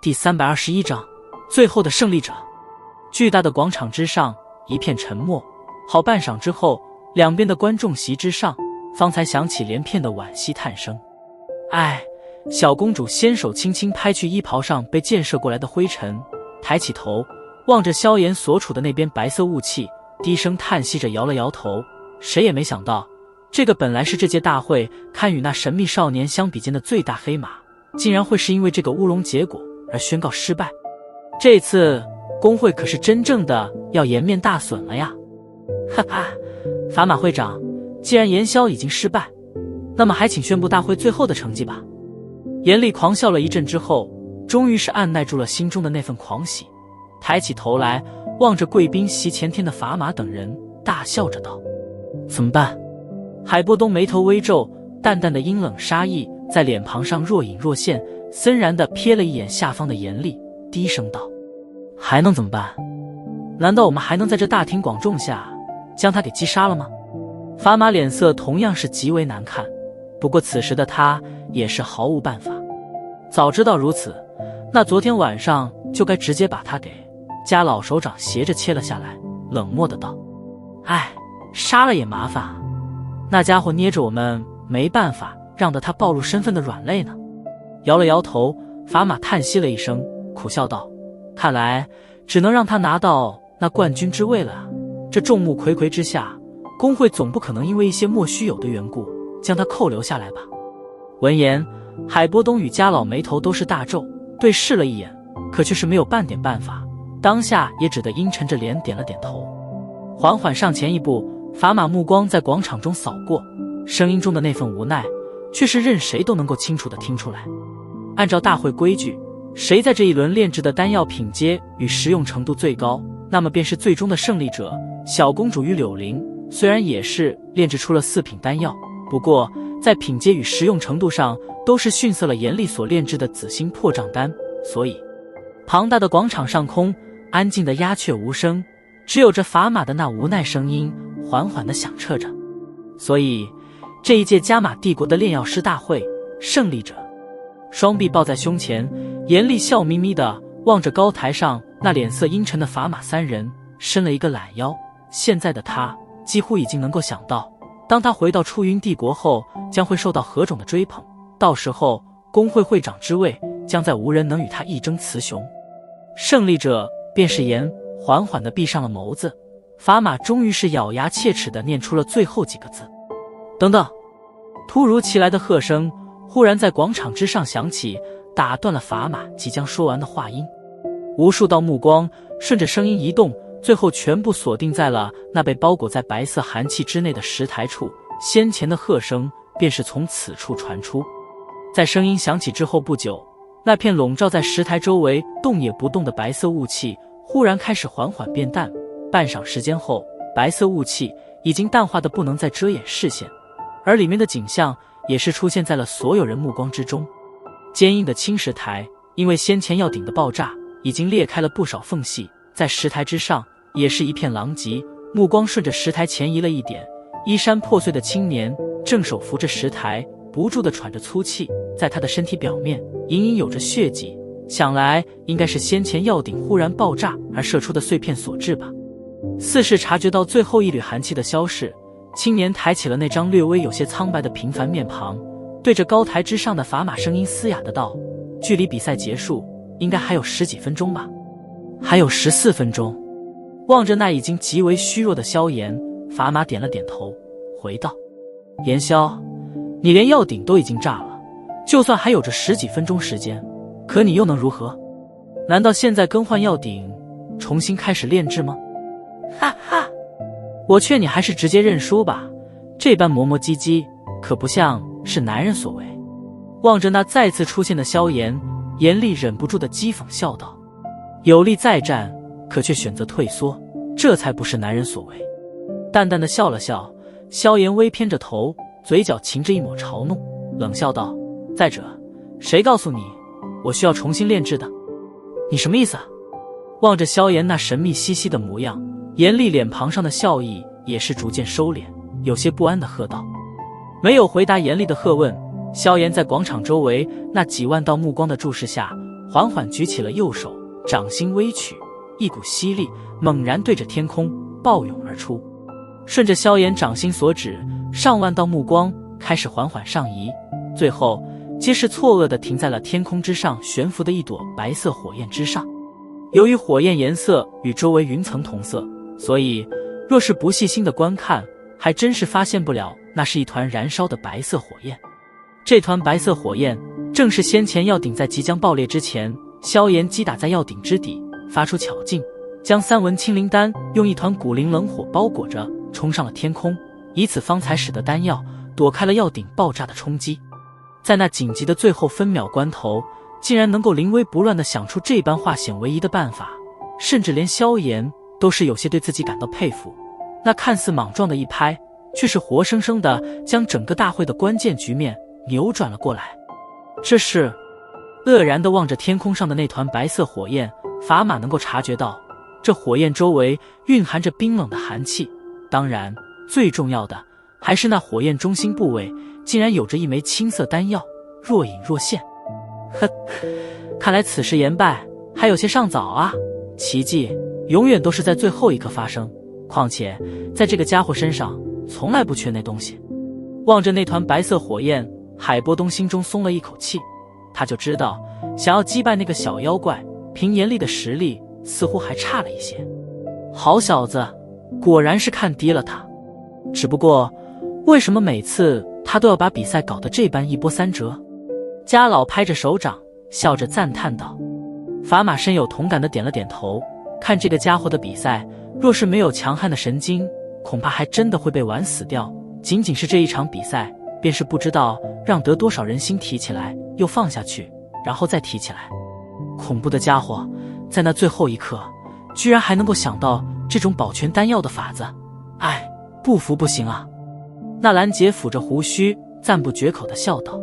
第321章，最后的胜利者。巨大的广场之上一片沉默，好半晌之后，两边的观众席之上方才响起连片的惋惜叹声。唉，小公主先手轻轻拍去衣袍上被溅射过来的灰尘，抬起头望着萧炎所处的那边白色雾气，低声叹息着摇了摇头。谁也没想到，这个本来是这届大会堪与那神秘少年相比肩的最大黑马，竟然会是因为这个乌龙结果而宣告失败。这次工会可是真正的要颜面大损了呀！哈哈，法马会长，既然炎萧已经失败，那么还请宣布大会最后的成绩吧。严厉狂笑了一阵之后，终于是按耐住了心中的那份狂喜，抬起头来望着贵宾席前天的法马等人，大笑着道：怎么办？海波东眉头微皱，淡淡的阴冷杀意在脸庞上若隐若现，森然地瞥了一眼下方的严厉，低声道：还能怎么办？难道我们还能在这大庭广众下将他给击杀了吗？法马脸色同样是极为难看，不过此时的他也是毫无办法。早知道如此，那昨天晚上就该直接把他给家老首长斜着切了下来，冷漠的道：哎，杀了也麻烦啊，那家伙捏着我们没办法让得他暴露身份的软肋呢。摇了摇头，法马叹息了一声，苦笑道：看来只能让他拿到那冠军之位了啊。这众目睽睽之下，工会总不可能因为一些莫须有的缘故将他扣留下来吧。闻言，海波东与家老眉头都是大皱，对视了一眼，可却是没有半点办法，当下也只得阴沉着脸点了点头。缓缓上前一步，法马目光在广场中扫过，声音中的那份无奈却是任谁都能够清楚地听出来。按照大会规矩，谁在这一轮炼制的丹药品阶与实用程度最高，那么便是最终的胜利者。小公主与柳玲虽然也是炼制出了4品丹药，不过在品阶与实用程度上都是逊色了严厉所炼制的紫心破障丹，所以庞大的广场上空安静的鸦雀无声，只有这法马的那无奈声音缓缓地响彻着。所以这一届加玛帝国的炼药师大会胜利者，双臂抱在胸前，严厉笑眯眯地望着高台上那脸色阴沉的法马三人，伸了一个懒腰。现在的他几乎已经能够想到，当他回到出云帝国后将会受到何种的追捧，到时候工会会长之位将再无人能与他一争雌雄。胜利者便是炎，缓缓地闭上了眸子，法马终于是咬牙切齿地念出了最后几个字。等等！突如其来的喝声忽然在广场之上响起，打断了法马即将说完的话音。无数道目光顺着声音移动，最后全部锁定在了那被包裹在白色寒气之内的石台处，先前的喝声便是从此处传出。在声音响起之后不久，那片笼罩在石台周围动也不动的白色雾气忽然开始缓缓变淡，半晌时间后，白色雾气已经淡化的不能再遮掩视线，而里面的景象也是出现在了所有人目光之中。坚硬的青石台因为先前药鼎的爆炸已经裂开了不少缝隙，在石台之上也是一片狼藉。目光顺着石台前移了一点，衣衫破碎的青年正手扶着石台，不住地喘着粗气，在他的身体表面隐隐有着血迹，想来应该是先前药鼎忽然爆炸而射出的碎片所致吧。似是察觉到最后一缕寒气的消逝，青年抬起了那张略微有些苍白的平凡面庞，对着高台之上的法马声音嘶哑的道：距离比赛结束应该还有10几分钟吧？还有14分钟。望着那已经极为虚弱的萧炎，法马点了点头，回道：炎萧，你连药鼎都已经炸了，就算还有着10几分钟时间，可你又能如何？难道现在更换药鼎，重新开始炼制吗？哈哈，我劝你还是直接认输吧，这般磨磨唧唧可不像是男人所为。望着那再次出现的萧炎，严厉忍不住的讥讽笑道：有力再战，可却选择退缩，这才不是男人所为。淡淡的笑了笑，萧炎微偏着头，嘴角噙着一抹嘲弄，冷笑道：再者，谁告诉你我需要重新炼制的？你什么意思啊？望着萧炎那神秘兮兮的模样，严厉脸庞上的笑意也是逐渐收敛，有些不安地喝道。没有回答严厉的喝问，萧炎在广场周围那几万道目光的注视下，缓缓举起了右手，掌心微曲，一股吸力猛然对着天空暴涌而出。顺着萧炎掌心所指，上万道目光开始缓缓上移，最后皆是错愕地停在了天空之上悬浮的一朵白色火焰之上。由于火焰颜色与周围云层同色，所以若是不细心的观看，还真是发现不了那是一团燃烧的白色火焰。这团白色火焰正是先前药鼎在即将爆裂之前，萧炎击打在药鼎之底，发出巧劲，将三文清灵丹用一团古灵冷火包裹着，冲上了天空，以此方才使得丹药躲开了药鼎爆炸的冲击。在那紧急的最后分秒关头，竟然能够临危不乱地想出这般化险为夷的办法，甚至连萧炎都是有些对自己感到佩服。那看似莽撞的一拍，却是活生生地将整个大会的关键局面扭转了过来。这是愕然地望着天空上的那团白色火焰，法码能够察觉到这火焰周围蕴含着冰冷的寒气，当然最重要的还是那火焰中心部位竟然有着一枚青色丹药，若隐若现。看来此时言败还有些尚早啊，奇迹永远都是在最后一刻发生，况且在这个家伙身上从来不缺那东西。望着那团白色火焰，海波东心中松了一口气，他就知道想要击败那个小妖怪，凭严厉的实力似乎还差了一些。好小子，果然是看低了他。只不过为什么每次他都要把比赛搞得这般一波三折？家老拍着手掌笑着赞叹道。法码深有同感地点了点头，看这个家伙的比赛，若是没有强悍的神经，恐怕还真的会被玩死掉。仅仅是这一场比赛，便是不知道让得多少人心提起来又放下去，然后再提起来。恐怖的家伙，在那最后一刻居然还能够想到这种保全丹药的法子，哎，不服不行啊。纳兰杰抚着胡须，赞不绝口地笑道。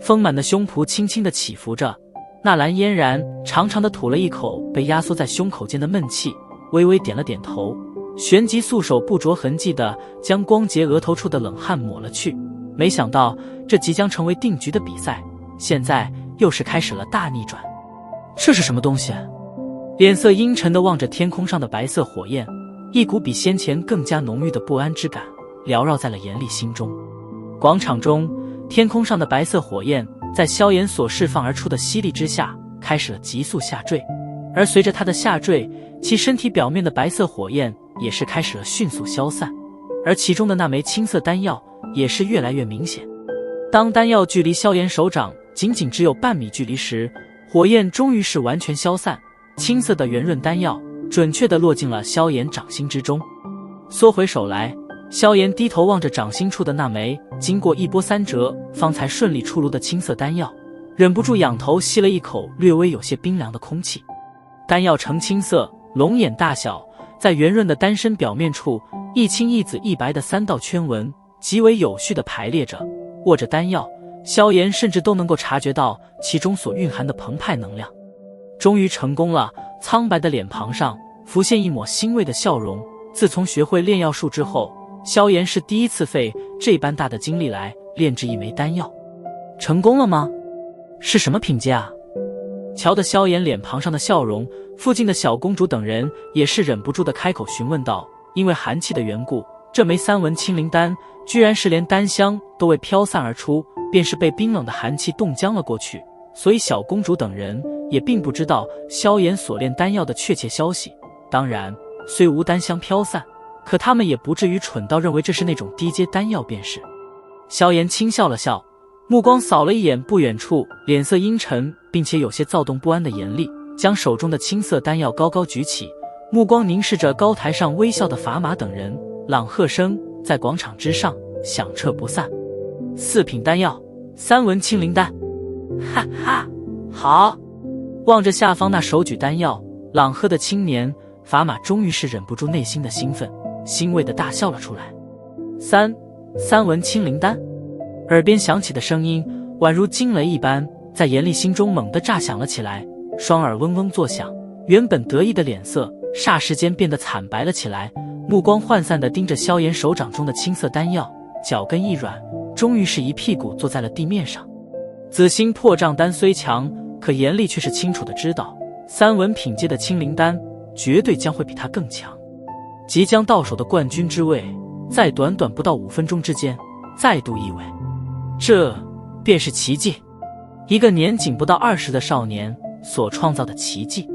丰满的胸脯轻轻地起伏着，纳兰嫣然长长地吐了一口被压缩在胸口间的闷气，微微点了点头，旋即素手不着痕迹地将光洁额头处的冷汗抹了去。没想到这即将成为定局的比赛，现在又是开始了大逆转。这是什么东西？脸色阴沉地望着天空上的白色火焰，一股比先前更加浓郁的不安之感缭绕在了严厉心中。广场中，天空上的白色火焰在萧炎所释放而出的吸力之下开始了急速下坠，而随着他的下坠，其身体表面的白色火焰也是开始了迅速消散，而其中的那枚青色丹药也是越来越明显。当丹药距离萧炎手掌仅仅只有半米距离时，火焰终于是完全消散，青色的圆润丹药准确地落进了萧炎掌心之中。缩回手来，萧炎低头望着掌心处的那枚经过一波三折方才顺利出炉的青色丹药，忍不住仰头吸了一口略微有些冰凉的空气。丹药呈青色，龙眼大小，在圆润的丹身表面处，一青一紫一白的3道圈纹极为有序地排列着。握着丹药，萧炎甚至都能够察觉到其中所蕴含的澎湃能量。终于成功了，苍白的脸庞上浮现一抹欣慰的笑容。自从学会炼药术之后，萧炎是第一次费这般大的精力来炼制一枚丹药。成功了吗？是什么品阶啊？瞧得萧炎脸庞上的笑容，附近的小公主等人也是忍不住的开口询问道。因为寒气的缘故，这枚3文清灵丹居然是连丹香都未飘散而出，便是被冰冷的寒气冻僵了过去，所以小公主等人也并不知道萧炎所炼丹药的确切消息。当然，虽无丹香飘散，可他们也不至于蠢到认为这是那种低阶丹药便是。萧炎轻笑了笑，目光扫了一眼不远处脸色阴沉并且有些躁动不安的严厉，将手中的青色丹药高高举起，目光凝视着高台上微笑的砝码等人，朗喝声在广场之上响彻不散。4品丹药，3文清灵丹。哈哈，好！望着下方那手举丹药朗喝的青年，砝码终于是忍不住内心的兴奋，欣慰地大笑了出来。三文清灵丹。耳边响起的声音宛如惊雷一般，在严厉心中猛地炸响了起来，双耳嗡嗡作响，原本得意的脸色霎时间变得惨白了起来，目光涣散地盯着萧炎手掌中的青色丹药，脚跟一软，终于是一屁股坐在了地面上。紫心破障丹虽强，可严厉却是清楚的知道，三文品阶的青灵丹绝对将会比他更强。即将到手的冠军之位，在短短不到5分钟之间再度易位，这便是奇迹，一个年仅不到20的少年所创造的奇迹。